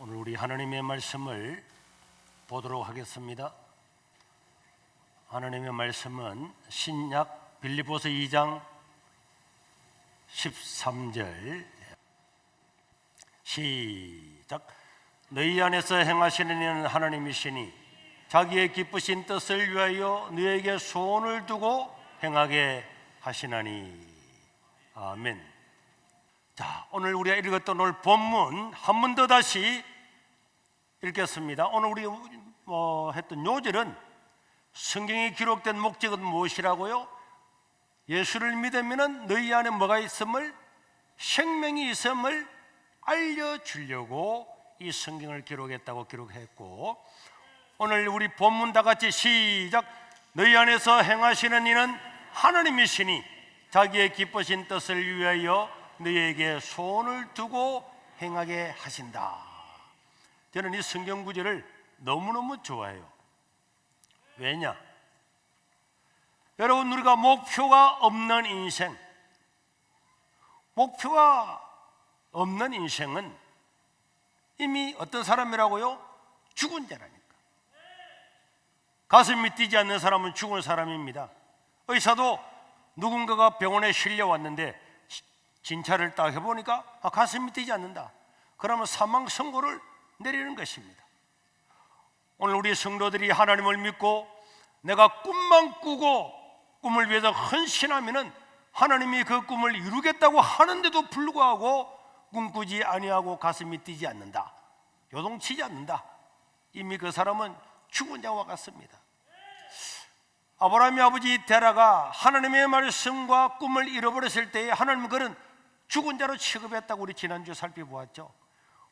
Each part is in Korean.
오늘 우리 하나님의 말씀을 보도록 하겠습니다. 하나님의 말씀은 신약 빌립보서 2장 13절 시작. 너희 안에서 행하시는 이는 하나님이시니 자기의 기쁘신 뜻을 위하여 너희에게 소원을 두고 행하게 하시나니. 아멘. 자, 오늘 우리가 읽었던 오늘 본문 한 번 더 다시 읽겠습니다. 오늘 우리 했던 요절은 성경에 기록된 목적은 무엇이라고요? 예수를 믿으면 너희 안에 뭐가 있음을, 생명이 있음을 알려주려고 이 성경을 기록했다고 기록했고, 오늘 우리 본문 다 같이 시작. 너희 안에서 행하시는 이는 하나님이시니 자기의 기쁘신 뜻을 위하여 너희에게 소원을 두고 행하게 하신다. 저는 이 성경 구절을 너무너무 좋아해요. 왜냐? 여러분, 우리가 목표가 없는 인생, 목표가 없는 인생은 이미 어떤 사람이라고요? 죽은 자라니까. 가슴이 뛰지 않는 사람은 죽은 사람입니다. 의사도 누군가가 병원에 실려왔는데 진찰을 딱 해보니까 가슴이 뛰지 않는다. 그러면 사망 선고를 내리는 것입니다. 오늘 우리 성도들이 하나님을 믿고 내가 꿈만 꾸고 꿈을 위해서 헌신하면은 하나님이 그 꿈을 이루겠다고 하는데도 불구하고 꿈꾸지 아니하고 가슴이 뛰지 않는다, 요동치지 않는다. 이미 그 사람은 죽은 자와 같습니다. 아브라함의 아버지 데라가 하나님의 말씀과 꿈을 잃어버렸을 때에 하나님은 그는 죽은 자로 취급했다고 우리 지난주에 살펴보았죠.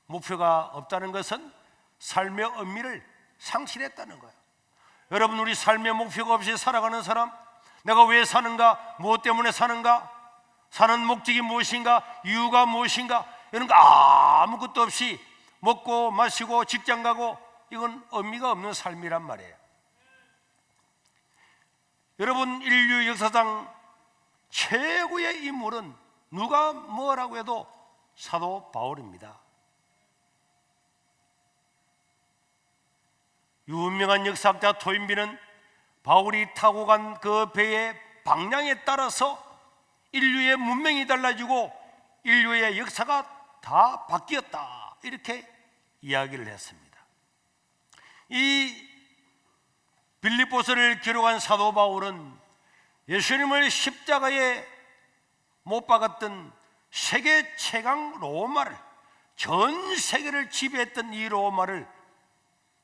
목표가 없다는 것은 삶의 의미를 상실했다는 거예요. 여러분, 우리 삶의 목표가 없이 살아가는 사람, 내가 왜 사는가, 무엇 때문에 사는가, 사는 목적이 무엇인가, 이유가 무엇인가, 이런 거 아무것도 없이 먹고 마시고 직장 가고, 이건 의미가 없는 삶이란 말이에요. 여러분, 인류 역사상 최고의 인물은 누가 뭐라고 해도 사도 바울입니다. 유명한 역사학자 토인비는 바울이 타고 간 그 배의 방향에 따라서 인류의 문명이 달라지고 인류의 역사가 다 바뀌었다, 이렇게 이야기를 했습니다. 이 빌립보서를 기록한 사도 바울은 예수님을 십자가에 못 박았던 세계 최강 로마를, 전 세계를 지배했던 이 로마를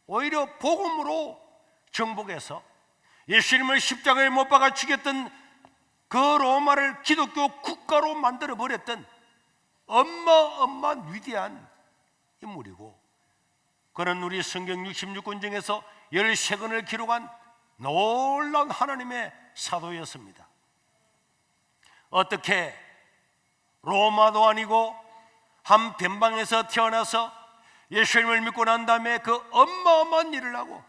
오히려 복음으로 정복해서 예수님을 십자가에 못 박아 죽였던 그 로마를 기독교 국가로 만들어 버렸던 어마어마한 위대한 인물이고, 그는 우리 성경 66권 중에서 13권을 기록한 놀라운 하나님의 사도였습니다. 어떻게 로마도 아니고 한 변방에서 태어나서 예수님을 믿고 난 다음에 그 어마어마한 일을 하고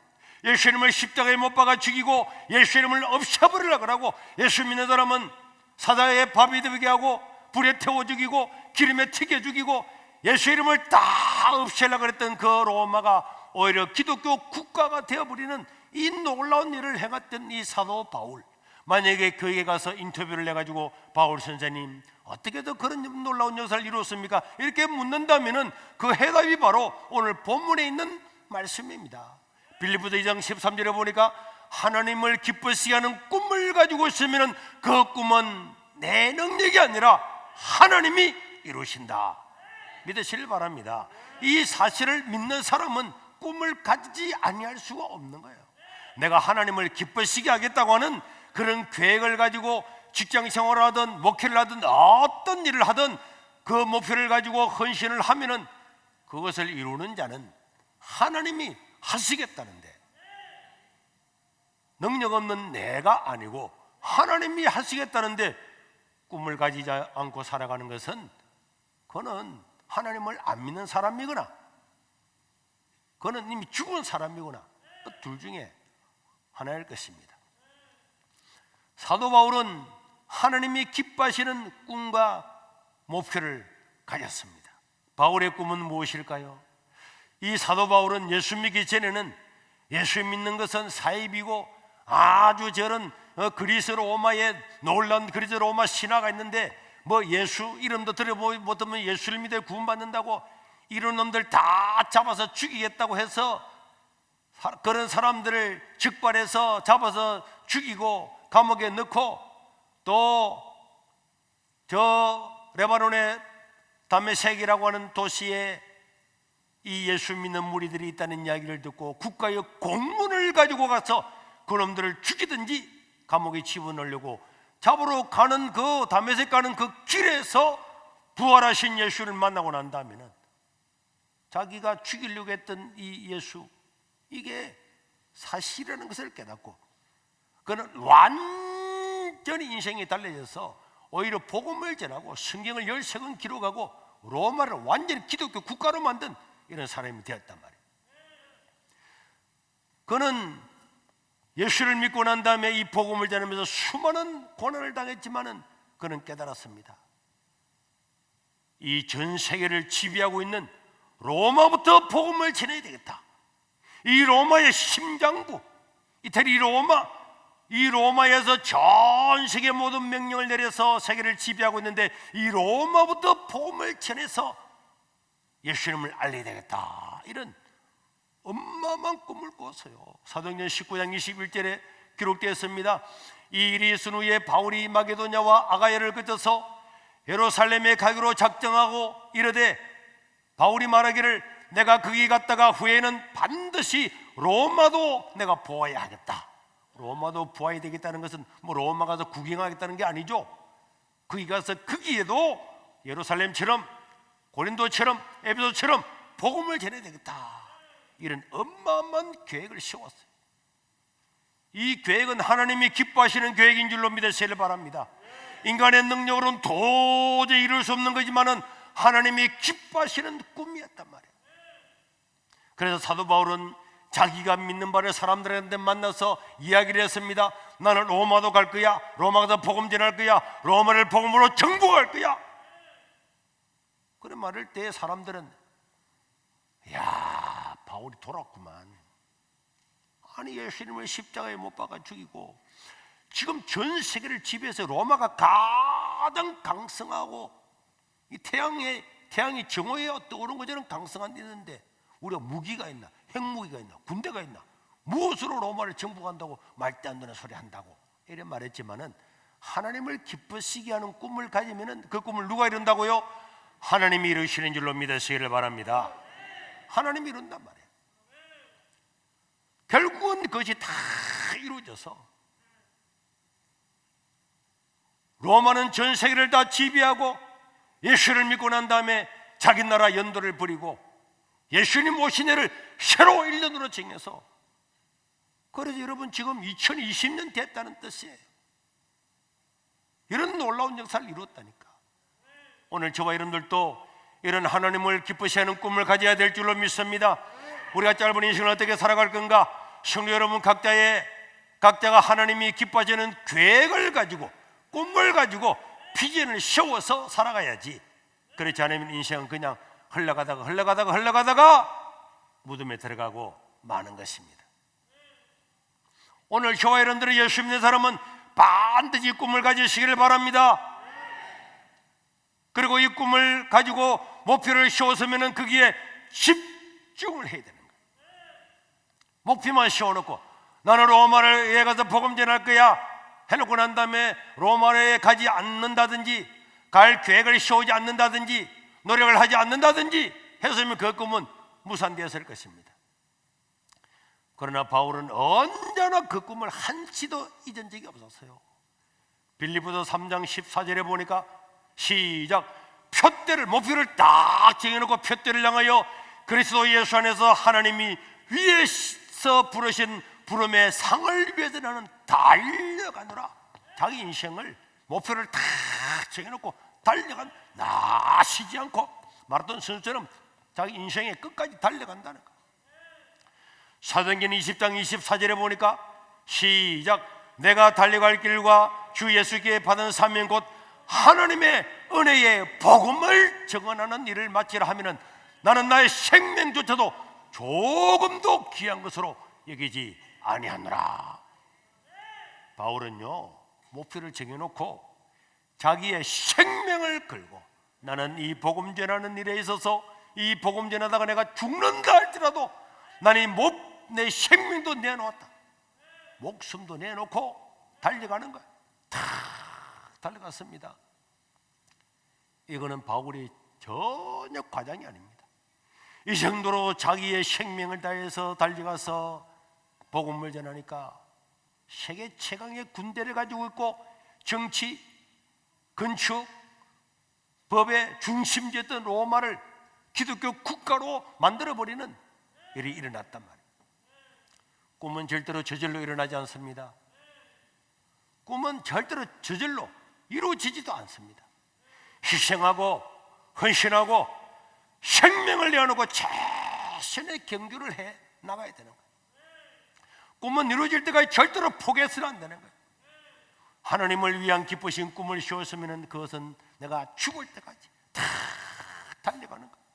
예수님을 십자가에 못 박아 죽이고 예수님을 없애버리려고 하고, 예수 믿는 사람은 사자의 밥이 되게 하고 불에 태워 죽이고 기름에 튀겨 죽이고 예수 이름을 다 없애려고 했던 그 로마가 오히려 기독교 국가가 되어버리는 이 놀라운 일을 행했던 이 사도 바울, 만약에 그에게 가서 인터뷰를 해가지고 바울 선생님 어떻게도 그런 놀라운 역사를 이루었습니까? 이렇게 묻는다면 그 해답이 바로 오늘 본문에 있는 말씀입니다. 빌립보서 2장 13절에 보니까 하나님을 기쁘시게 하는 꿈을 가지고 있으면 그 꿈은 내 능력이 아니라 하나님이 이루신다. 믿으시길 바랍니다. 이 사실을 믿는 사람은 꿈을 가지지 아니할 수가 없는 거예요. 내가 하나님을 기쁘시게 하겠다고 하는 그런 계획을 가지고 직장 생활을 하든 목회를 하든 어떤 일을 하든 그 목표를 가지고 헌신을 하면은 그것을 이루는 자는 하나님이 하시겠다는데, 능력 없는 내가 아니고 하나님이 하시겠다는데 꿈을 가지지 않고 살아가는 것은 그는 하나님을 안 믿는 사람이거나 그는 이미 죽은 사람이거나 그 둘 중에 하나일 것입니다. 사도 바울은 하나님이 기뻐하시는 꿈과 목표를 가졌습니다. 바울의 꿈은 무엇일까요? 이 사도 바울은 예수 믿기 전에는 예수 믿는 것은 사입이고 아주 저런 그리스 로마의 놀라운 그리스 로마 신화가 있는데 뭐 예수 이름도 들어보면 예수를 믿어 구원받는다고 이런 놈들 다 잡아서 죽이겠다고 해서 그런 사람들을 즉발해서 잡아서 죽이고 감옥에 넣고 또 저 레바논의 다메섹이라고 하는 도시에 이 예수 믿는 무리들이 있다는 이야기를 듣고 국가의 공문을 가지고 가서 그놈들을 죽이든지 감옥에 집어넣으려고 잡으러 가는 그 다메섹 가는 그 길에서 부활하신 예수를 만나고 난 다음에는 자기가 죽이려고 했던 이 예수, 이게 사실이라는 것을 깨닫고 그는 완전히 인생이 달라져서 오히려 복음을 전하고 성경을 13권 기록하고 로마를 완전히 기독교 국가로 만든 이런 사람이 되었단 말이에요. 그는 예수를 믿고 난 다음에 이 복음을 전하면서 수많은 고난을 당했지만은 그는 깨달았습니다. 이 전 세계를 지배하고 있는 로마부터 복음을 전해야 되겠다. 이 로마의 심장부 이태리 로마, 이 로마에서 전 세계 모든 명령을 내려서 세계를 지배하고 있는데 이 로마부터 복음을 전해서 예수님을 알려야 되겠다. 이런 어마어마한 꿈을 꿨어요. 사도행전 19장 21절에 기록되었습니다. 이 일이 있은 후에 바울이 마게도냐와 아가야를 거쳐서 예루살렘에 가기로 작정하고 이르되 바울이 말하기를 내가 거기 갔다가 후에는 반드시 로마도 내가 보아야 하겠다. 로마도 보아야 되겠다는 것은 뭐 로마 가서 구경하겠다는 게 아니죠. 거기 가서 거기에도 예루살렘처럼 고린도처럼 에베소처럼 복음을 전해야 되겠다. 이런 어마어마한 계획을 세웠어요. 이 계획은 하나님이 기뻐하시는 계획인 줄로 믿으시길 바랍니다. 인간의 능력으로는 도저히 이룰 수 없는 거지만은 하나님이 기뻐하시는 꿈이었단 말이에요. 그래서 사도 바울은 자기가 믿는 바를 사람들한테 만나서 이야기를 했습니다. 나는 로마도 갈 거야. 로마 가서 복음 전할 거야. 로마를 복음으로 정복할 거야. 그런 말을 때 사람들은 야, 바울이 돌았구만. 아니 예수님을 십자가에 못 박아 죽이고 지금 전 세계를 지배해서 로마가 가장 강성하고 이 태양이 정오에 떠오른 것처럼 강성한 데 있는데 우리가 무기가 있나, 핵무기가 있나, 군대가 있나, 무엇으로 로마를 정복한다고 말도 안 되는 소리 한다고 이런 말했지만은 하나님을 기쁘시게 하는 꿈을 가지면은 그 꿈을 누가 이룬다고요? 하나님이 이루시는 줄로 믿으시기를 바랍니다. 하나님이 이룬단 말이에요. 결국은 그것이 다 이루어져서 로마는 전 세계를 다 지배하고 예수를 믿고 난 다음에 자기 나라 연도를 부리고 예수님 오신 해를 새로 1년으로 정해서 그래서 여러분 지금 2020년 됐다는 뜻이에요. 이런 놀라운 역사를 이루었다니까. 오늘 저와 여러분들도 이런 하나님을 기쁘시하는 꿈을 가져야 될 줄로 믿습니다. 우리가 짧은 인생을 어떻게 살아갈 건가? 성도 여러분 각자가 하나님이 기뻐하시는 계획을 가지고 꿈을 가지고 비전을 세워서 살아가야지. 그렇지 않으면 인생은 그냥 흘러가다가 무덤에 들어가고 마는 것입니다. 오늘 저와 여러분들의 예수 믿는 사람은 반드시 꿈을 가지시기를 바랍니다. 그리고 이 꿈을 가지고 목표를 세웠으면 거기에 집중을 해야 되는 거예요. 목표만 세워놓고 나는 로마에 가서 복음 전할 거야 해놓고 난 다음에 로마에 가지 않는다든지 갈 계획을 세우지 않는다든지 노력을 하지 않는다든지 했으면 그 꿈은 무산되었을 것입니다. 그러나 바울은 언제나 그 꿈을 한치도 잊은 적이 없었어요. 빌립보서 3장 14절에 보니까 시작 목표를 딱 정해놓고 표대를 향하여 그리스도 예수 안에서 하나님이 위에서 부르신 부름의 상을 위해서 나는 달려가노라. 자기 인생을 목표를 딱 정해놓고 달려간 나시지 않고 마라톤 선수처럼 자기 인생의 끝까지 달려간다는 거. 사도행전 20장 24절에 보니까 시작 내가 달려갈 길과 주 예수께 받은 사명 곧 하나님의 은혜의 복음을 증언하는 일을 마치라 하면은 나는 나의 생명조차도 조금도 귀한 것으로 여기지 아니하노라. 바울은요, 목표를 정해놓고 자기의 생명을 걸고 나는 이 복음 전하는 일에 있어서 이 복음 전하다가 내가 죽는다 할지라도 나는 내 생명도 내놓았다, 목숨도 내놓고 달려가는 거야. 다 달려갔습니다. 이거는 바울이 전혀 과장이 아닙니다. 이 정도로 자기의 생명을 다해서 달려가서 복음을 전하니까 세계 최강의 군대를 가지고 있고 정치, 건축, 법의 중심지였던 로마를 기독교 국가로 만들어버리는 일이 일어났단 말이에요. 꿈은 절대로 저절로 일어나지 않습니다. 꿈은 절대로 저절로 이루어지지도 않습니다. 희생하고 헌신하고 생명을 내어놓고 자신의 경주를 해 나가야 되는 거예요. 꿈은 이루어질 때까지 절대로 포기해서는 안 되는 거예요. 하나님을 위한 기쁘신 꿈을 씌웠으면 그것은 내가 죽을 때까지 다 달려가는 거예요.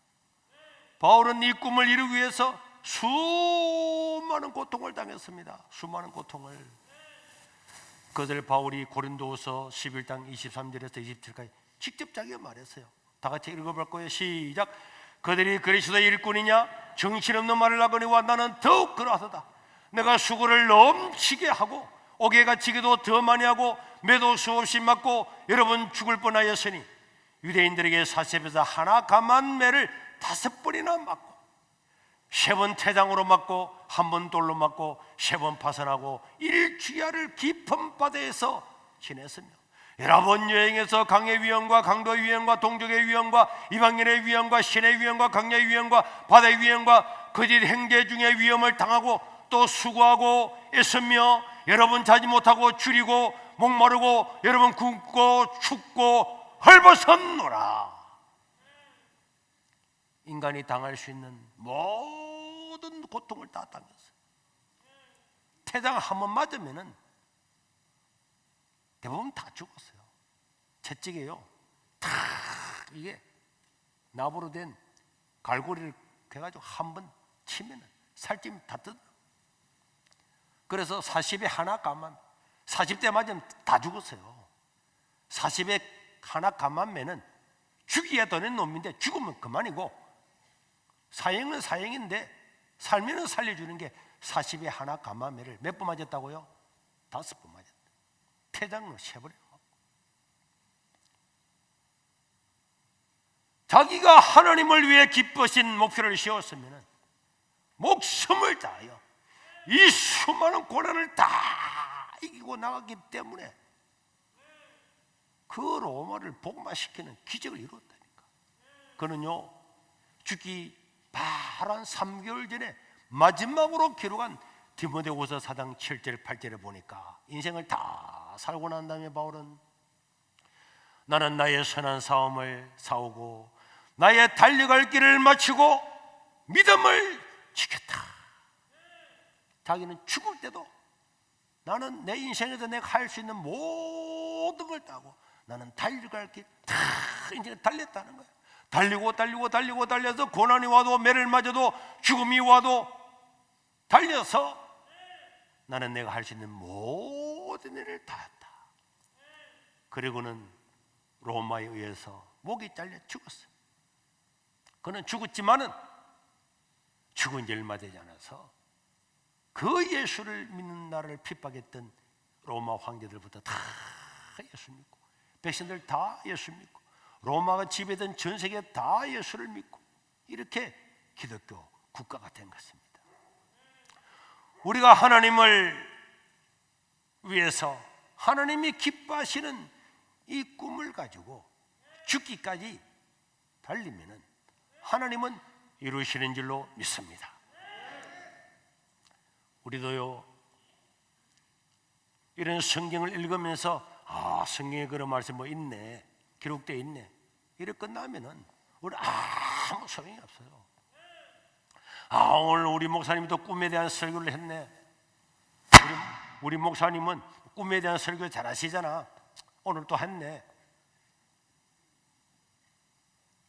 바울은 이 꿈을 이루기 위해서 수많은 고통을 당했습니다. 수많은 고통을. 그것을 바울이 고린도후서 11장 23절에서 27절까지 직접 자기가 말했어요. 다 같이 읽어볼 거예요. 시작. 그들이 그리스도의 일꾼이냐 정신없는 말을 하거니와 나는 더욱 그러하도다. 내가 수고를 넘치게 하고 옥에 갇히기도 더 많이 하고 매도 수없이 맞고 여러 번 죽을 뻔하였으니 유대인들에게 사십에서 하나 감한 매를 5번이나 맞고 3번 태장으로 맞고 1번 돌로 맞고 3번 파선하고 일주야를 깊은 바다에서 지냈으며 여러 번 여행해서 강의 위험과 강도의 위험과 동족의 위험과 이방인의 위험과 신의 위험과 강야의 위험과 바다의 위험과 거짓 행제 중의 위험을 당하고 또 수고하고 애쓰며 여러 번 자지 못하고 줄이고 목마르고 여러 번 굶고 춥고 헐벗었노라. 인간이 당할 수 있는 모든 고통을 다 당했어요. 태장 한 번 맞으면은 대부분 다 죽었어요. 채찍이에요. 다 이게 나무로 된 갈고리를 해가지고 한 번 치면은 살찜 다 뜯어. 그래서 40에 하나 감만 40대 맞으면 다 죽었어요. 40에 하나 감만면은 죽이야 되는 놈인데 죽으면 그만이고 사형은 사형인데 살면은 살려주는 게 40에 하나 감만매를 몇 번 맞았다고요? 5번 맞았다. 태장로 세버려. 자기가 하나님을 위해 기쁘신 목표를 세웠으면 목숨을 다하여 이 수많은 고난을 다 이기고 나갔기 때문에 그 로마를 복마시키는 기적을 이루었다니까. 그는요 죽기 바로 한 3개월 전에 마지막으로 기록한 디모데후서 4장 7절 8절에 보니까 인생을 다 살고 난 다음에 바울은 나는 나의 선한 싸움을 싸우고 나의 달려갈 길을 마치고 믿음을 지켰다. 자기는 죽을 때도 나는 내 인생에서 내가 할 수 있는 모든 걸 따고 나는 달려갈 길 다 이제 달렸다는 거야. 달려서 고난이 와도 매를 맞아도 죽음이 와도 달려서 나는 내가 할 수 있는 모든 일을 다 했다. 그리고는 로마에 의해서 목이 잘려 죽었어요. 그는 죽었지만은 죽은 지 얼마 되지 않아서 그 예수를 믿는 나라를 핍박했던 로마 황제들부터 다 예수 믿고 백성들 다 예수 믿고 로마가 지배된 전 세계 다 예수를 믿고 이렇게 기독교 국가가 된 것입니다. 우리가 하나님을 위해서 하나님이 기뻐하시는 이 꿈을 가지고 죽기까지 달리면은 하나님은 이루시는 줄로 믿습니다. 우리도요 이런 성경을 읽으면서 성경에 그런 말씀 뭐 있네, 기록되어 있네, 이렇게 끝나면은 우리 아무 소용이 없어요. 오늘 우리 목사님이 또 꿈에 대한 설교를 했네. 우리 목사님은 꿈에 대한 설교 잘 하시잖아. 오늘 또 했네.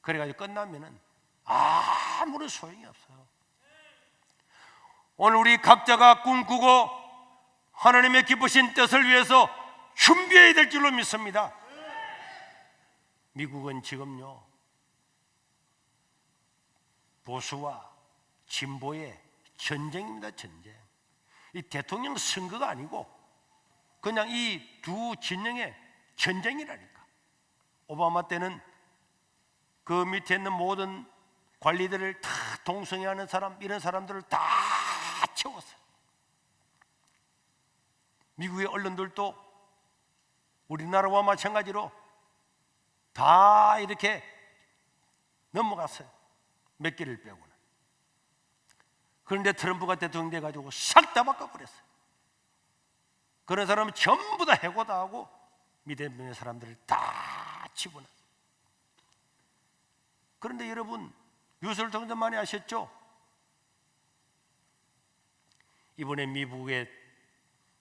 그래가지고 끝나면은 아무런 소용이 없어요. 오늘 우리 각자가 꿈꾸고 하나님의 기쁘신 뜻을 위해서 준비해야 될 줄로 믿습니다. 미국은 지금요, 보수와 진보의 전쟁입니다. 전쟁. 이 대통령 선거가 아니고 그냥 이 두 진영의 전쟁이라니까. 오바마 때는 그 밑에 있는 모든 관리들을 다 동성애하는 사람, 이런 사람들을 다 채웠어요. 미국의 언론들도 우리나라와 마찬가지로 다 이렇게 넘어갔어요. 몇 개를 빼고는. 그런데 트럼프가 대통령 돼가지고 싹 다 바꿔버렸어요. 그런 사람은 전부 다 해고다 하고 믿음의 사람들을 다 집어넣었어요. 그런데 여러분, 뉴스를 통해서 많이 아셨죠? 이번에 미국의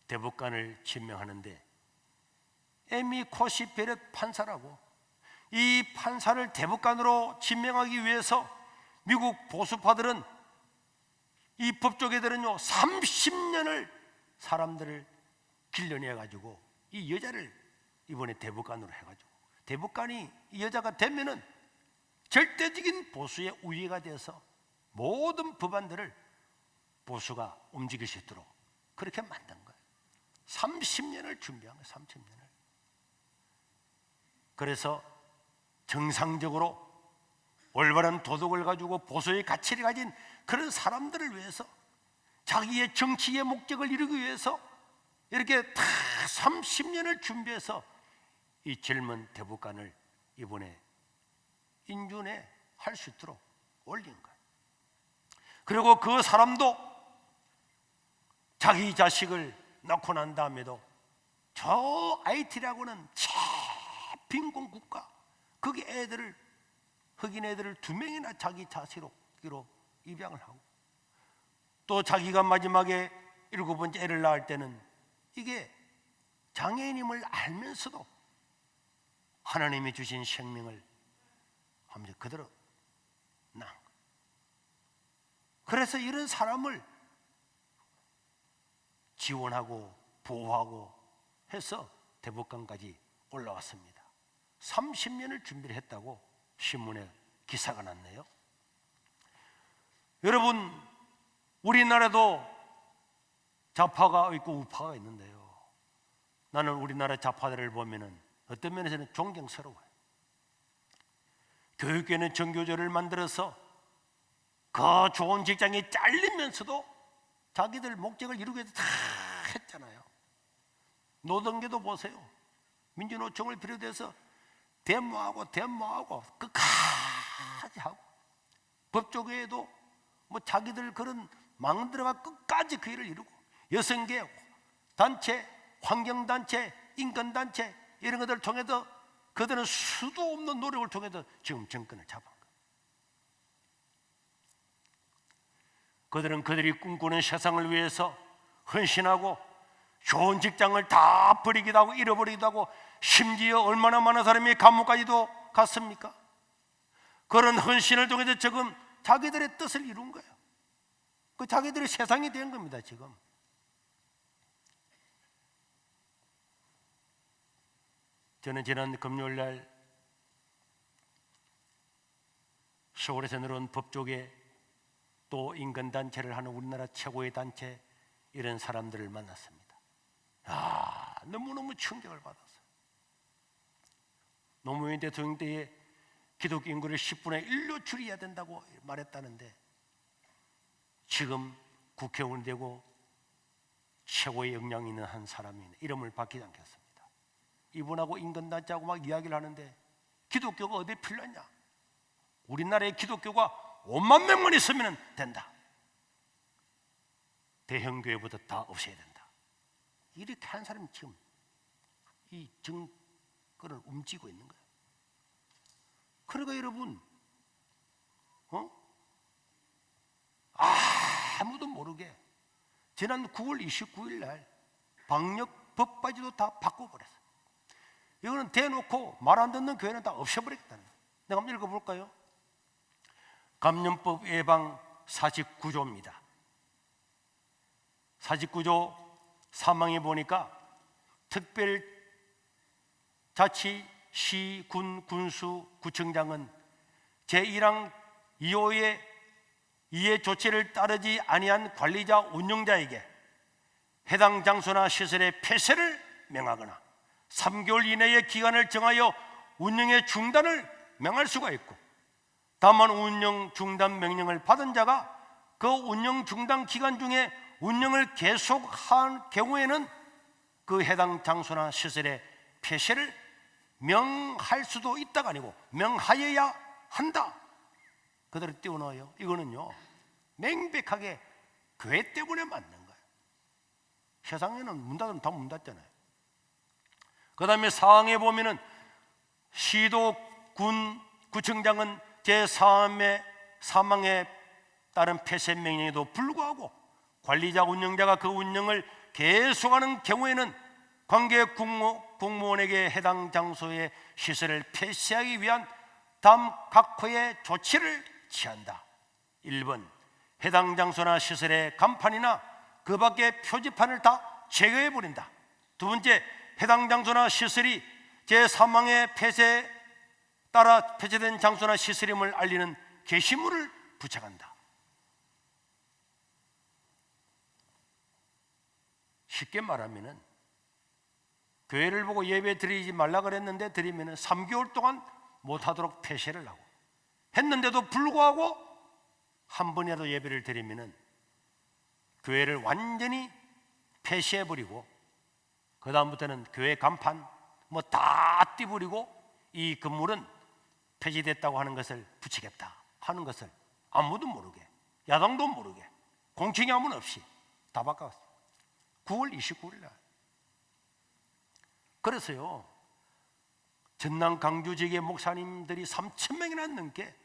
대법관을 지명하는데 에미 코시 베렛 판사라고, 이 판사를 대법관으로 지명하기 위해서 미국 보수파들은, 이 법조계들은요 30년을 사람들을 길러내 가지고 이 여자를 이번에 대법관으로 해가지고, 대법관이 이 여자가 되면은 절대적인 보수의 우위가 돼서 모든 법안들을 보수가 움직일 수 있도록 그렇게 만든 거예요. 30년을 준비한 거예요. 30년을. 그래서 정상적으로 올바른 도덕을 가지고 보수의 가치를 가진 그런 사람들을 위해서, 자기의 정치의 목적을 이루기 위해서 이렇게 다 30년을 준비해서 이 젊은 대법관을 이번에 인준에 할 수 있도록 올린 거예요. 그리고 그 사람도 자기 자식을 낳고 난 다음에도 저 IT라고는 빈곤 국가, 거기 애들을, 흑인 애들을 2명이나 자기 자식으로 입양을 하고, 또 자기가 마지막에 7번째 애를 낳을 때는 이게 장애인임을 알면서도 하나님이 주신 생명을 하면서 그대로 낳은 거예요. 그래서 이런 사람을 지원하고 보호하고 해서 대법관까지 올라왔습니다. 30년을 준비를 했다고 신문에 기사가 났네요. 여러분, 우리나라도 좌파가 있고 우파가 있는데요, 나는 우리나라 좌파들을 보면은 어떤 면에서는 존경스러워요. 교육계는 정교조를 만들어서 그 좋은 직장에 잘리면서도 자기들 목적을 이루기 위해서 다 했잖아요. 노동계도 보세요. 민주노총을 비롯해서 데모하고 끝까지 하고, 법조계에도 뭐 자기들 그런 망들어가 끝까지 그 일을 이루고, 여성계 단체, 환경단체, 인권단체 이런 것들을 통해서 그들은 수도 없는 노력을 통해서 지금 정권을 잡은 거예요. 그들은 그들이 꿈꾸는 세상을 위해서 헌신하고 좋은 직장을 다 버리기도 하고 잃어버리기도 하고, 심지어 얼마나 많은 사람이 감옥까지도 갔습니까? 그런 헌신을 통해서 지금 자기들의 뜻을 이룬 거예요. 그 자기들의 세상이 된 겁니다. 지금 저는 지난 금요일 날 서울에서 내려온 법조계 또 인권단체를 하는 우리나라 최고의 단체, 이런 사람들을 만났습니다. 너무너무 충격을 받았어요. 노무현 대통령 때에 기독교 인구를 10분의 1로 줄여야 된다고 말했다는데, 지금 국회의원이 되고 최고의 역량이 있는 한 사람이 이름을 밝히지 않겠습니다. 이분하고 인권단체하고 막 이야기를 하는데, 기독교가 어디에 필요하냐? 우리나라의 기독교가 5만 명만 있으면 된다. 대형교회보다 다 없애야 된다. 이렇게 한 사람이 지금 이 정권을 움직이고 있는 거예요. 그러니까 여러분, 아무도 모르게 지난 9월 29일 날 방역 법까지도 다 바꿔버렸어요. 이거는 대놓고 말 안 듣는 교회는 다 없애버리겠다는 거예요. 내가 한번 읽어볼까요? 감염법 예방 49조입니다. 49조 3항에 보니까 특별자치 시, 군, 군수, 구청장은 제1항 2호의 이해 조치를 따르지 아니한 관리자, 운영자에게 해당 장소나 시설의 폐쇄를 명하거나 3개월 이내의 기간을 정하여 운영의 중단을 명할 수가 있고, 다만 운영 중단 명령을 받은 자가 그 운영 중단 기간 중에 운영을 계속한 경우에는 그 해당 장소나 시설의 폐쇄를 명할 수도 있다가 아니고 명하여야 한다. 그대로 띄워넣어요. 이거는요 명백하게 교회 때문에 맞는 거예요. 세상에는 문 닫으면 다 문 닫잖아요. 그 다음에 사항에 보면은 시도, 군, 구청장은 제3항에 따른 폐쇄 명령에도 불구하고 관리자, 운영자가 그 운영을 계속하는 경우에는 관계 공무원에게 해당 장소의 시설을 폐쇄하기 위한 다음 각호의 조치를 취한다. 1번, 해당 장소나 시설의 간판이나 그 밖의 표지판을 다 제거해버린다. 2번째, 해당 장소나 시설이 제3항의 폐쇄에 따라 폐쇄된 장소나 시설임을 알리는 게시물을 부착한다. 쉽게 말하면은 교회를 보고 예배 드리지 말라 그랬는데 드리면은 3개월 동안 못하도록 폐쇄를 하고, 했는데도 불구하고 한 번이라도 예배를 드리면은 교회를 완전히 폐쇄해버리고 그 다음부터는 교회 간판 뭐 다 띄버리고 이 건물은 폐지됐다고 하는 것을 붙이겠다 하는 것을 아무도 모르게, 야당도 모르게, 공청회 아무는 없이 다 바꿔왔어요. 9월 29일 날. 그래서요 전남 강주 지역의 목사님들이 3,000명이나 넘게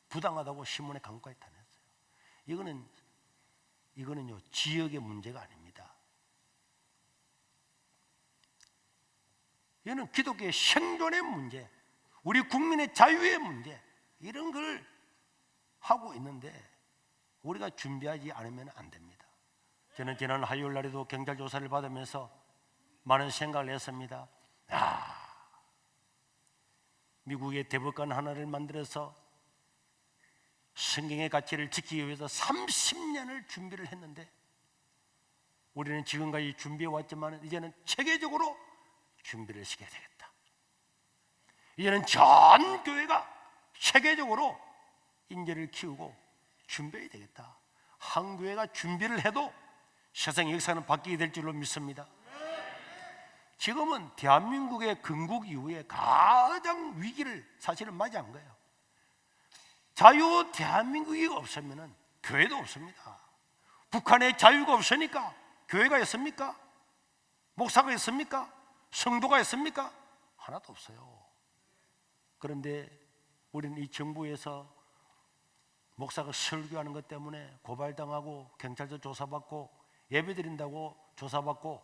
부당하다고 신문에 광고까지 다 냈어요. 이거는요 지역의 문제가 아닙니다. 이거는 기독교의 생존의 문제, 우리 국민의 자유의 문제, 이런 걸 하고 있는데 우리가 준비하지 않으면 안 됩니다. 저는 지난 화요일 날에도 경찰 조사를 받으면서 많은 생각을 했습니다. 미국의 대법관 하나를 만들어서 성경의 가치를 지키기 위해서 30년을 준비를 했는데 우리는 지금까지 준비해 왔지만 이제는 체계적으로 준비를 시켜야 되겠다. 이제는 전 교회가 체계적으로 인재를 키우고 준비해야 되겠다. 한 교회가 준비를 해도 세상의 역사는 바뀌게 될 줄로 믿습니다. 지금은 대한민국의 건국 이후에 가장 위기를 사실은 맞이한 거예요. 자유 대한민국이 없으면 교회도 없습니다. 북한의 자유가 없으니까 교회가 있습니까? 목사가 있습니까? 성도가 있습니까? 하나도 없어요. 그런데 우리는 이 정부에서 목사가 설교하는 것 때문에 고발당하고 경찰서 조사받고 예배드린다고 조사받고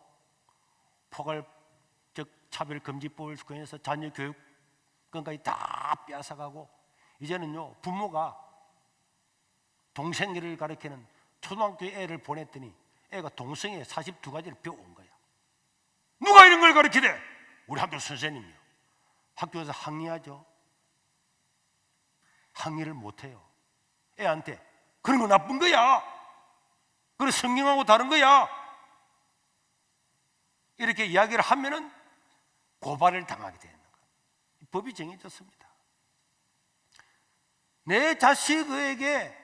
포괄적 차별금지법을 통해서 자녀 교육권까지 다 빼앗아가고, 이제는요 부모가 동생애를 가르치는 초등학교 애를 보냈더니 애가 동성애 42가지를 배워온 거야. 누가 이런 걸 가르치대? 우리 학교 선생님이요. 학교에서 항의하죠. 항의를 못해요. 애한테 그런 거 나쁜 거야, 그래 성경하고 다른 거야, 이렇게 이야기를 하면은 고발을 당하게 되는 거예요. 법이 정해졌습니다. 내 자식에게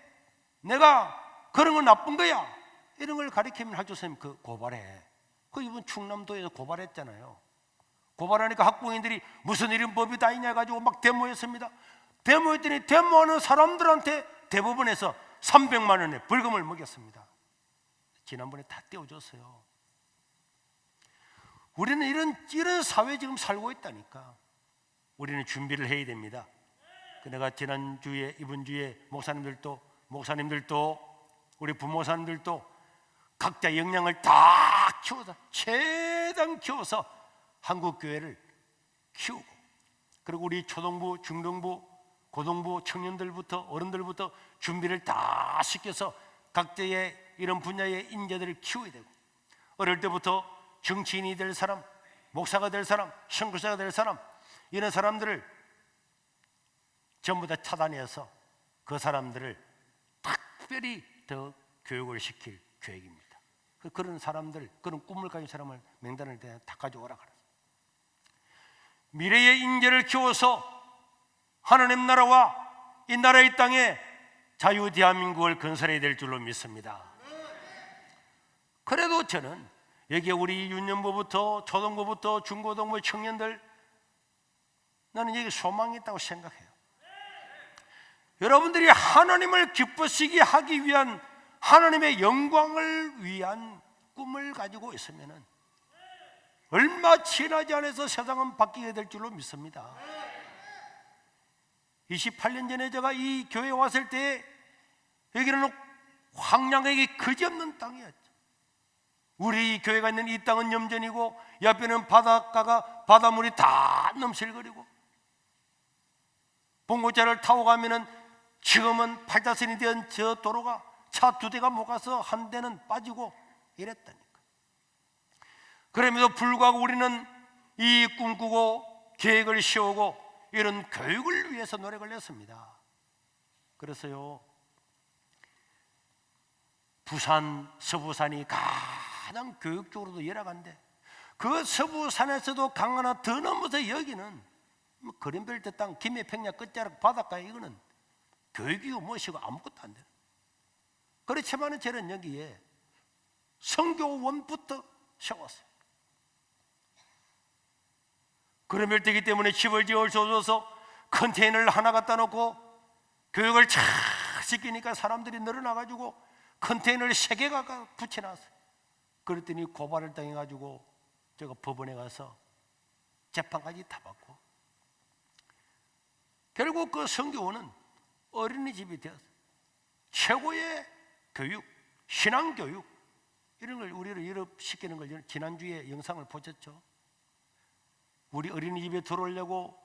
내가 그런 건 나쁜 거야 이런 걸 가르치면 학교 선생님 그 고발해. 그 이번 충남도에서 고발했잖아요. 고발하니까 학부모님들이 무슨 이런 법이 다 있냐 가지고 막 데모했습니다. 데모했더니 데모하는 사람들한테 대법원에서 300만 원의 벌금을 먹였습니다. 지난번에 다 떼어줬어요. 우리는 이런 사회에 지금 살고 있다니까. 우리는 준비를 해야 됩니다. 내가 지난주에 이번 주에 목사님들도 우리 부모사님들도 각자 역량을 다 키워서 최대한 키워서 한국교회를 키우고, 그리고 우리 초등부, 중등부, 고등부 청년들부터 어른들부터 준비를 다 시켜서 각자의 이런 분야의 인재들을 키워야 되고, 어릴 때부터 정치인이 될 사람, 목사가 될 사람, 선교사가 될 사람, 이런 사람들을 전부 다 찾아내서 그 사람들을 특별히 더 교육을 시킬 계획입니다. 그런 사람들, 그런 꿈을 가진 사람을 명단을 다 가져오라 그랬어요. 미래의 인재를 키워서 하나님 나라와 이 나라의 땅에 자유 대한민국을 건설해야 될 줄로 믿습니다. 그래도 저는 여기에 우리 유년부부터 초등부부터 중고등부 청년들, 나는 여기 소망이 있다고 생각해요. 여러분들이 하나님을 기쁘시게 하기 위한, 하나님의 영광을 위한 꿈을 가지고 있으면 얼마 지나지 않아서 세상은 바뀌게 될 줄로 믿습니다. 28년 전에 제가 이 교회에 왔을 때 여기는 황량하게 그지없는 땅이었죠. 우리 교회가 있는 이 땅은 염전이고 옆에는 바닷가가 바닷물이 다 넘실거리고, 봉고차를 타고 가면은 지금은 팔다선이 된 저 도로가 차 2대가 못 가서 한 대는 빠지고 이랬다니까. 그럼에도 불구하고 우리는 이 꿈꾸고 계획을 세우고 이런 교육을 위해서 노력을 했습니다. 그래서요, 부산, 서부산이 가장 교육적으로도 열악한데, 그 서부산에서도 강 하나 더 넘어서 여기는 그린벨트 땅, 김해평야 끝자락 바닷가에 이거는 교육이고 무엇이고 아무것도 안 돼요. 그렇지만 저는 여기에 성교원부터 세웠어요. 그린벨트이기 때문에 집을 지어줘서 컨테이너를 하나 갖다 놓고 교육을 잘 시키니까 사람들이 늘어나가지고 컨테이너를 3개가 붙여놨어요. 그랬더니 고발을 당해가지고 제가 법원에 가서 재판까지 다 받고, 결국 그 성교원은 어린이집이 되었어요. 최고의 교육, 신앙교육, 이런 걸 우리를 유럽시키는 걸 지난주에 영상을 보셨죠? 우리 어린이집에 들어오려고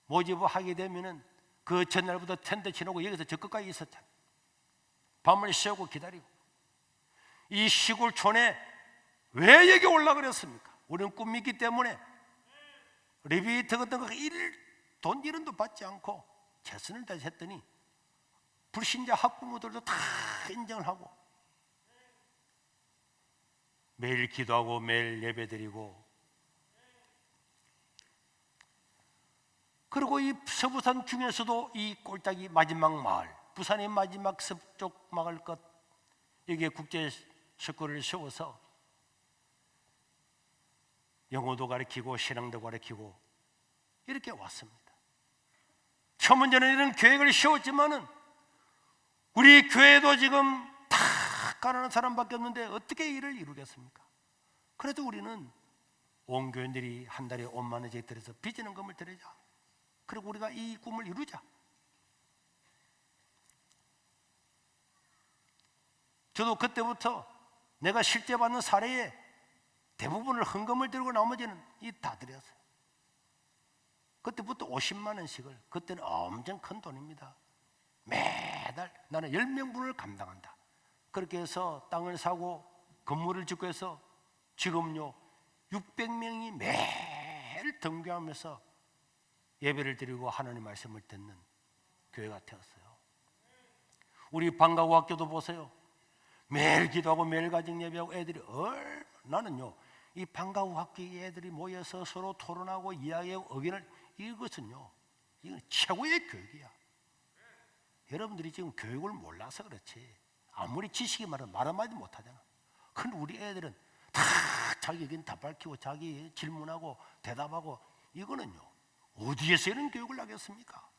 모집을 하게 되면은 그 전날부터 텐트 치놓고 여기서 저 끝까지 있었잖아요. 밤을 새우고 기다리고. 이 시골촌에 왜 여기 올라 그랬습니까? 우리는 꿈이 있기 때문에 리베이트 같은 거 돈 1원도 받지 않고 최선을 다해서 했더니 불신자 학부모들도 다 인정을 하고 매일 기도하고 매일 예배드리고, 그리고 이 서부산 중에서도 이 꼴딱이 마지막 마을, 부산의 마지막 서쪽 마을 끝, 여기에 국제스쿨을 세워서 영어도 가르치고 신앙도 가르치고 이렇게 왔습니다. 첫 번째는 이런 계획을 세웠지만은 우리 교회도 지금 다 가난한 사람밖에 없는데 어떻게 일을 이루겠습니까? 그래도 우리는 온 교인들이 한 달에 5만 원씩 들여서 빚지는 금을 드리자. 그리고 우리가 이 꿈을 이루자. 저도 그때부터 내가 실제 받는 사례에 대부분을 헌금을 들고 나머지는 다 드렸어요. 그때부터 50만 원씩을, 그때는 엄청 큰 돈입니다. 매달 나는 10명분을 감당한다. 그렇게 해서 땅을 사고 건물을 짓고 해서 지금요 600명이 매일 등교하면서 예배를 드리고 하나님 말씀을 듣는 교회가 되었어요. 우리 방과후 학교도 보세요. 매일 기도하고 매일 가정 예배하고 애들이 나는요 이 방과후 학교 애들이 모여서 서로 토론하고 이야기하고 의견을, 이것은요 이건 최고의 교육이야. 여러분들이 지금 교육을 몰라서 그렇지 아무리 지식이 많아도 말 한마디 못하잖아. 근데 우리 애들은 다 자기 의견 다 밝히고 자기 질문하고 대답하고, 이거는요 어디에서 이런 교육을 하겠습니까?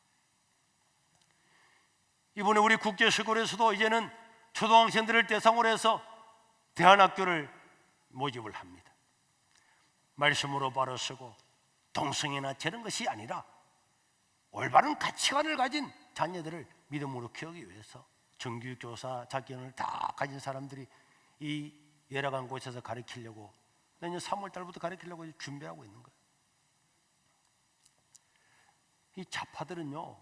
이번에 우리 국제스쿨에서도 이제는 초등학생들을 대상으로 해서 대안학교를 모집을 합니다. 말씀으로 바로 서고 동성애나 저런 것이 아니라 올바른 가치관을 가진 자녀들을 믿음으로 키우기 위해서 정규교사 자격을 다 가진 사람들이 이 열악한 곳에서 가르치려고 내년 3월 달부터 가르치려고 준비하고 있는 거예요. 이 좌파들은요,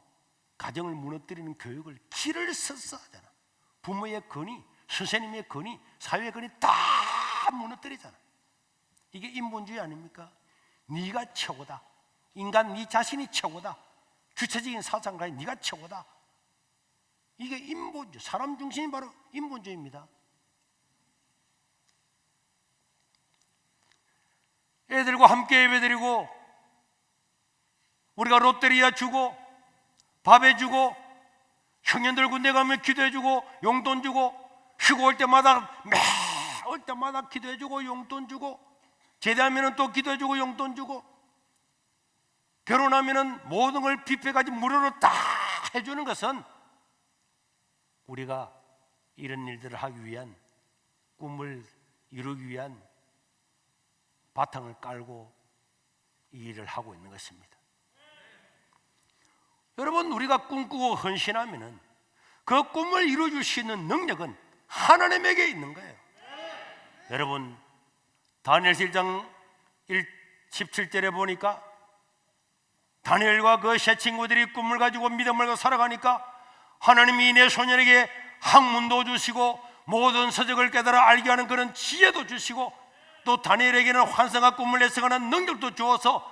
가정을 무너뜨리는 교육을 길을 써서 하잖아. 부모의 권위, 선생님의 권위, 사회의 권위 다 무너뜨리잖아. 이게 인본주의 아닙니까? 네가 최고다. 인간 네 자신이 최고다. 주체적인 사상가에 네가 최고다. 이게 인본주의, 사람 중심이 바로 인본주의입니다. 애들과 함께 예배드리고 우리가 롯데리아 주고 밥 해주고 청년들 군대 가면 기도해주고 용돈 주고 쉬고 올 때마다 올 때마다 기도해주고 용돈 주고 제대하면 또 기도해주고 용돈 주고 결혼하면 모든 걸 뷔페까지 무료로 다 해주는 것은 우리가 이런 일들을 하기 위한 꿈을 이루기 위한 바탕을 깔고 이 일을 하고 있는 것입니다. 여러분, 우리가 꿈꾸고 헌신하면 그 꿈을 이루어줄 수 있는 능력은 하나님에게 있는 거예요. 여러분, 다니엘서 1장 17절에 보니까 다니엘과 그 세 친구들이 꿈을 가지고 믿음을 가지고 살아가니까 하나님이 내 소년에게 학문도 주시고 모든 서적을 깨달아 알게 하는 그런 지혜도 주시고 또 다니엘에게는 환상과 꿈을 해석하는 능력도 주어서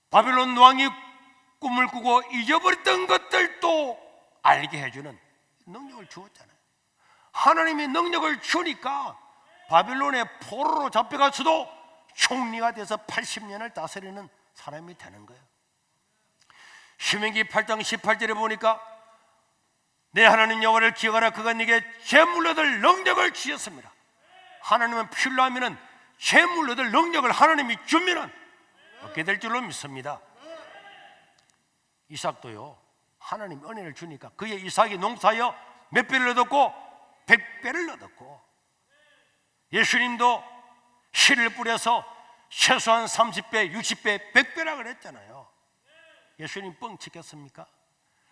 바빌론 왕이 꿈을 꾸고 잊어버렸던 것들도 알게 해주는 능력을 주었잖아요. 하나님이 능력을 주니까 바빌론의 포로로 잡혀가서도 총리가 돼서 80년을 다스리는 사람이 되는 거예요. 신명기 8장 18절에 보니까 내 하나님 여호와를 기억하라. 그가 네게 재물로 얻을 능력을 주셨습니다. 하나님은 필요로 하면 재물로 얻을 능력을 하나님이 주면 얻게 될 줄로 믿습니다. 이삭도요, 하나님 은혜를 주니까 그의 이삭이 농사하여 몇 배를 얻었고 100배를 얻었고, 예수님도 씨를 뿌려서 최소한 30배, 60배, 100배라 그랬잖아요. 예수님 뻥 치겠습니까?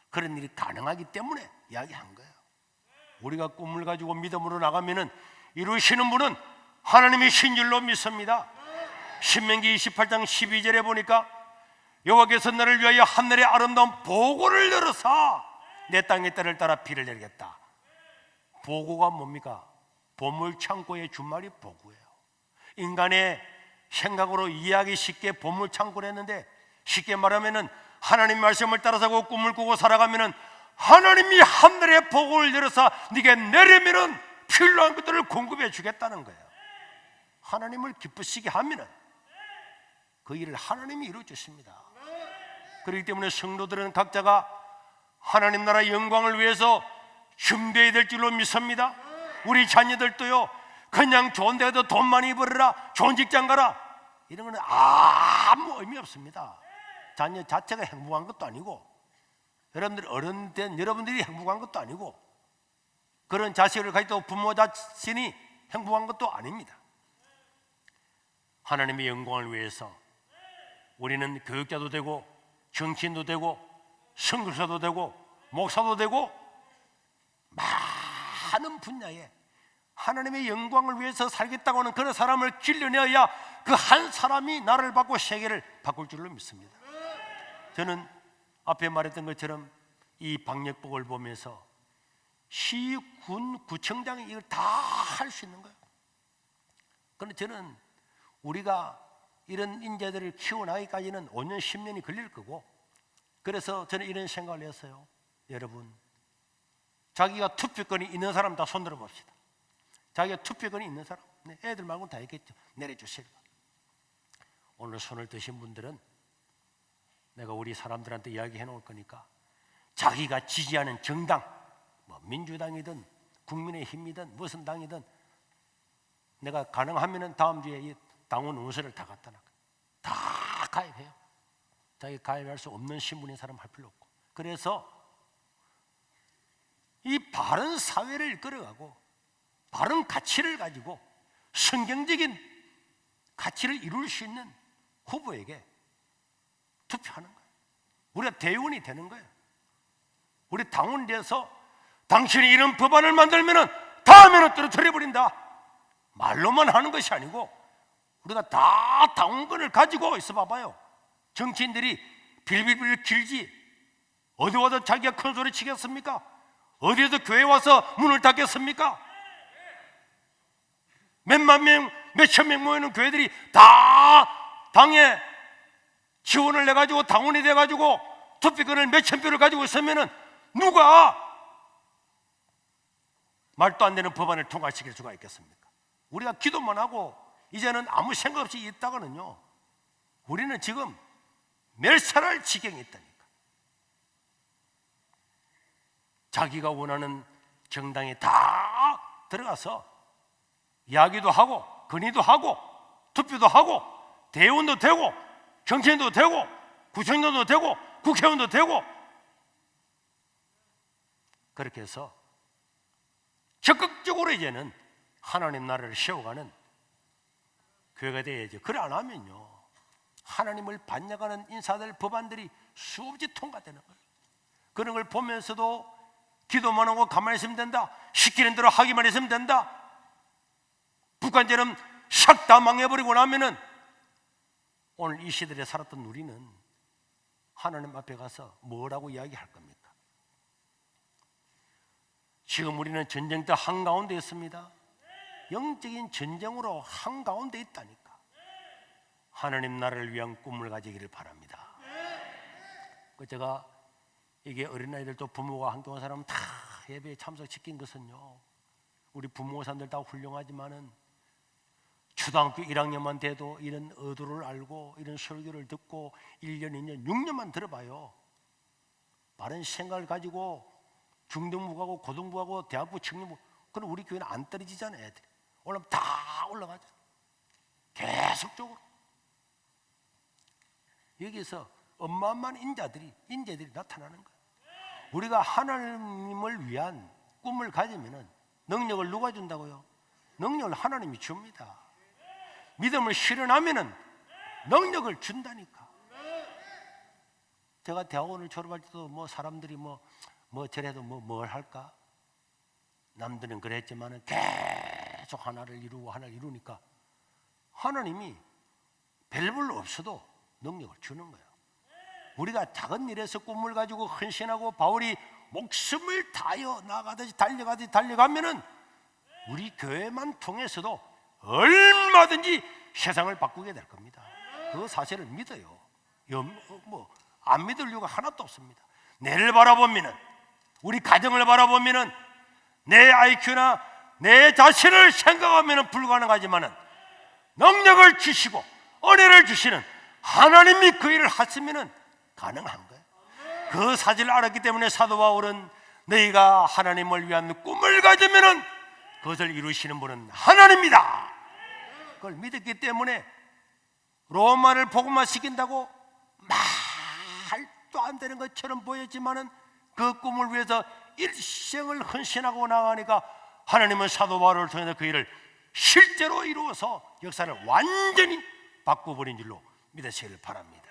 그런 일이 가능하기 때문에 이야기한 거예요. 우리가 꿈을 가지고 믿음으로 나가면은 이루시는 분은 하나님이신 줄로 믿습니다. 신명기 28장 12절에 보니까 여호와께서 너를 위하여 하늘의 아름다운 보고를 열어사 내 땅의 때를 따라 비를 내리겠다. 보고가 뭡니까? 보물 창고의 준말이 보고예요. 인간의 생각으로 이해하기 쉽게 보물 창고를 했는데, 쉽게 말하면은 하나님 말씀을 따라서 꿈을 꾸고 살아가면은 하나님이 하늘의 보고를 열어서 네게 내리면은 필요한 것들을 공급해 주겠다는 거예요. 하나님을 기쁘시게 하면은 그 일을 하나님이 이루어 주십니다. 그렇기 때문에 성도들은 각자가 하나님 나라 영광을 위해서 준비해야 될 줄로 믿습니다. 우리 자녀들도요, 그냥 좋은 데 가서 돈 많이 벌어라, 좋은 직장 가라, 이런 거는 아무 의미 없습니다. 자녀 자체가 행복한 것도 아니고, 여러분들 어른 된 여러분들이 행복한 것도 아니고, 그런 자식을 가지고 부모 자신이 행복한 것도 아닙니다. 하나님의 영광을 위해서 우리는 교육자도 되고 정치인도 되고 선교사도 되고 목사도 되고 많은 분야에 하나님의 영광을 위해서 살겠다고 하는 그런 사람을 길러내어야 그 한 사람이 나라를 바꾸고 세계를 바꿀 줄로 믿습니다. 저는 앞에 말했던 것처럼 이 방역복을 보면서 시, 군, 구청장이 이걸 다 할 수 있는 거예요. 그런데 저는 우리가 이런 인재들을 키워나기까지는 5년, 10년이 걸릴 거고, 그래서 저는 이런 생각을 했어요. 여러분, 자기가 투표권이 있는 사람 다 손들어 봅시다. 자기가 투표권이 있는 사람, 애들 말고는 다 있겠죠. 내려주세요. 오늘 손을 드신 분들은 내가 우리 사람들한테 이야기해 놓을 거니까 자기가 지지하는 정당, 뭐 민주당이든 국민의힘이든 무슨 당이든 내가 가능하면 다음 주에 이 당원 문서를 다 갖다 놔. 다 가입해요. 자기 가입할 수 없는 신분인 사람 할 필요 없고. 그래서 이 바른 사회를 이끌어가고 바른 가치를 가지고 성경적인 가치를 이룰 수 있는 후보에게 투표하는 거예요. 우리가 대의원이 되는 거예요. 우리 당원이 돼서 당신이 이런 법안을 만들면은 다음에는 떨어뜨려버린다, 말로만 하는 것이 아니고 우리가 다 당원권을 가지고 있어 봐봐요. 정치인들이 빌빌빌 길지 어디 와서 자기가 큰 소리 치겠습니까? 어디에서 교회 와서 문을 닫겠습니까? 몇만 명, 몇천 명 모이는 교회들이 다 당에 지원을 내가지고 당원이 돼가지고 투표권을 몇천 표를 가지고 있으면은 누가 말도 안 되는 법안을 통과시킬 수가 있겠습니까? 우리가 기도만 하고 이제는 아무 생각 없이 있다가는요, 우리는 지금 멸살할 지경에 있다니까. 자기가 원하는 정당에 다 들어가서 이야기도 하고 건의도 하고 투표도 하고 대의원도 되고 정치인도 되고 구청장도 되고 국회의원도 되고, 그렇게 해서 적극적으로 이제는 하나님 나라를 세워가는 교회가 돼야죠. 그래 안 하면요, 하나님을 반역하는 인사들 법안들이 수없이 통과되는 거예요. 그런 걸 보면서도 기도만 하고 가만히 있으면 된다, 시키는 대로 하기만 했으면 된다, 북한처럼 샥 다 망해버리고 나면은 오늘 이 시대에 살았던 우리는 하나님 앞에 가서 뭐라고 이야기할 겁니까? 지금 우리는 전쟁터 한가운데 있습니다. 영적인 전쟁으로 한가운데 있다니까. 하나님 나라를 위한 꿈을 가지기를 바랍니다. 제가 이게 어린아이들도 부모가 함께 온 사람은 다 예배에 참석시킨 것은요, 우리 부모사님들 다 훌륭하지만은 초등학교 1학년만 돼도 이런 의도를 알고 이런 설교를 듣고 1년, 2년, 6년만 들어봐요. 바른 생각을 가지고 중등부하고 고등부하고 대학부, 청년부, 그럼 우리 교회는 안 떨어지잖아요. 애들이 올라가면 다 올라가잖아요. 계속적으로. 여기서 어마어마한 인재들이 나타나는 거예요. 우리가 하나님을 위한 꿈을 가지면은 능력을 누가 준다고요? 능력을 하나님이 줍니다. 믿음을 실현하면은 능력을 준다니까. 제가 대학원을 졸업할 때도 뭐 사람들이 뭐 저래도 뭘 할까? 남들은 그랬지만은 계속 하나를 이루니까 하나님이 별볼로 없어도 능력을 주는 거예요. 우리가 작은 일에서 꿈을 가지고 헌신하고 바울이 목숨을 다하여 나가듯이 달려가면은 우리 교회만 통해서도 얼마든지 세상을 바꾸게 될 겁니다. 그 사실을 믿어요. 안 믿을 이유가 하나도 없습니다. 내를 바라보면은, 우리 가정을 바라보면은, 내 IQ나 내 자신을 생각하면은 불가능하지만은 능력을 주시고 은혜를 주시는 하나님이 그 일을 하시면은 가능한 거예요. 그 사실을 알았기 때문에 사도 바울은 너희가 하나님을 위한 꿈을 가지면은 그것을 이루시는 분은 하나님이다, 그걸 믿었기 때문에 로마를 복음화 시킨다고 말도 안 되는 것처럼 보였지만은 그 꿈을 위해서 일생을 헌신하고 나가니까 하나님은 사도 바울을 통해서 그 일을 실제로 이루어서 역사를 완전히 바꿔버린 줄로 믿으시길 바랍니다.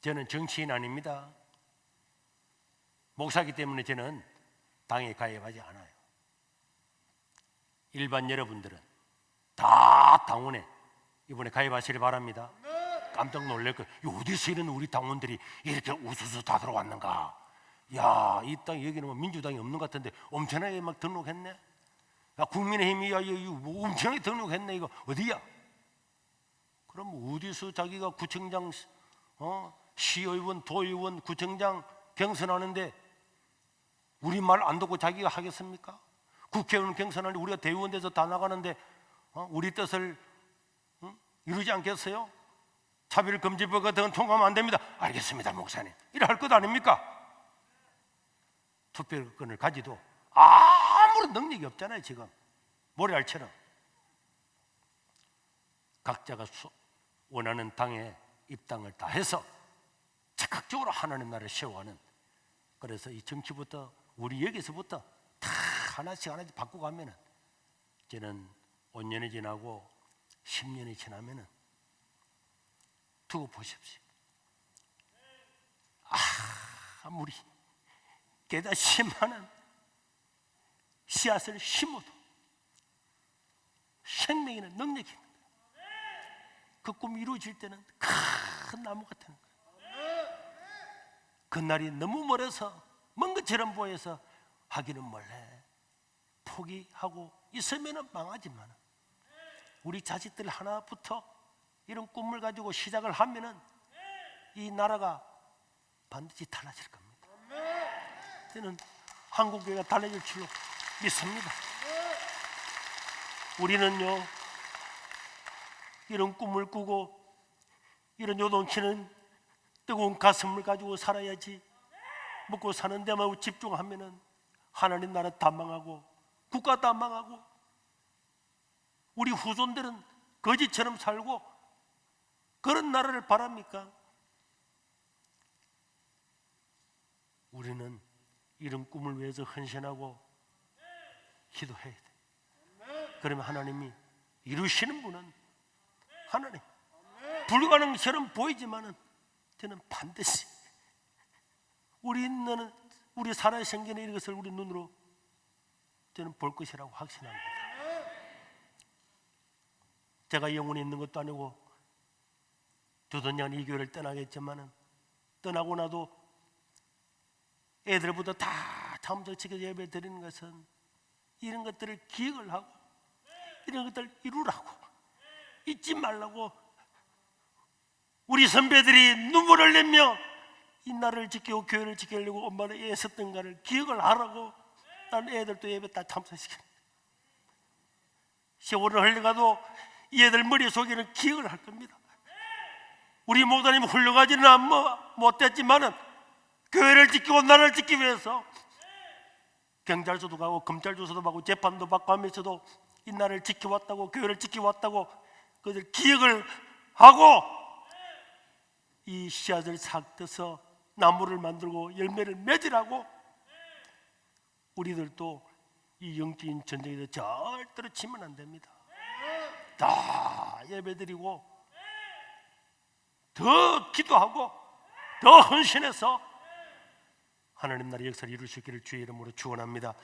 저는 정치인 아닙니다. 목사이기 때문에 저는 당에 가입하지 않아요. 일반 여러분들은 다 당원에 이번에 가입하시길 바랍니다. 깜짝 놀랄 거예요. 어디서 이런 우리 당원들이 이렇게 우수수 다 들어왔는가? 야, 이 땅 여기는 뭐 민주당이 없는 것 같은데 엄청나게 막 등록했네. 야, 국민의힘이 이거 엄청나게 등록했네. 이거 어디야? 그럼 어디서 자기가 구청장, 시의원, 도의원, 구청장 경선하는데 우리 말 안 듣고 자기가 하겠습니까? 국회의원 경선하는데 우리가 대의원 돼서 다 나가는데 우리 뜻을 이루지 않겠어요? 차별금지법 같은 건 통과하면 안 됩니다. 알겠습니다, 목사님. 이래 할 것 아닙니까? 투표권을 가지도 아무런 능력이 없잖아요. 지금 모래알처럼. 각자가 원하는 당에 입당을 다 해서 적극적으로 하나님 나라를 세워가는, 그래서 이 정치부터 우리 여기서부터 다 하나씩 바꾸고 가면은, 저는 5년이 지나고 10년이 지나면은 두고 보십시오. 아무리 깨닫지 많은 씨앗을 심어도 생명에는 능력이 있는 거예요. 그 꿈이 이루어질 때는 큰 나무 같은 거예요. 그날이 너무 멀어서 먼 것처럼 보여서 하기는 몰래 포기하고 있으면 망하지만 우리 자식들 하나부터 이런 꿈을 가지고 시작을 하면은 이 나라가 반드시 달라질 겁니다. 저는 한국교회가 달라질 줄로 믿습니다. 우리는요, 이런 꿈을 꾸고 이런 요동치는 뜨거운 가슴을 가지고 살아야지. 먹고 사는 데만 집중하면은 하나님 나라 다 망하고 국가 다 망하고 우리 후손들은 거지처럼 살고 그런 나라를 바랍니까? 우리는 이런 꿈을 위해서 헌신하고 기도해야 돼. 그러면 하나님이 이루시는 분은 하나님. 불가능처럼 보이지만은 저는 반드시 우리 살아야 생기는 이것을 우리 눈으로 저는 볼 것이라고 확신합니다. 제가 영혼이 있는 것도 아니고 두던냥 이 교회를 떠나겠지만은 떠나고 나도 애들보다 다 참석시켜 예배 드리는 것은 이런 것들을 기억을 하고 이런 것들을 이루라고 잊지 말라고 우리 선배들이 눈물을 내며 이 나라를 지키고 교회를 지키려고 엄마는 애썼던가를 기억을 하라고 난 애들도 예배 다 참석시켜. 세월을 흘러가도 이 애들 머릿속에는 기억을 할 겁니다. 우리 목사님 훌륭하지는 못됐지만은 교회를 지키고 나라를 지키기 위해서 경찰서도 가고 검찰조사도 받고 재판도 받고 하면서도 이 나라를 지켜왔다고 교회를 지켜왔다고 그들 기억을 하고 이 씨앗을 삭혀서 나무를 만들고 열매를 맺으라고 우리들도 이 영적인 전쟁에서 절대로 치면 안 됩니다. 다 예배드리고 더 기도하고 더 헌신해서 하나님 나라의 역사를 이루시기를 주의 이름으로 축원합니다.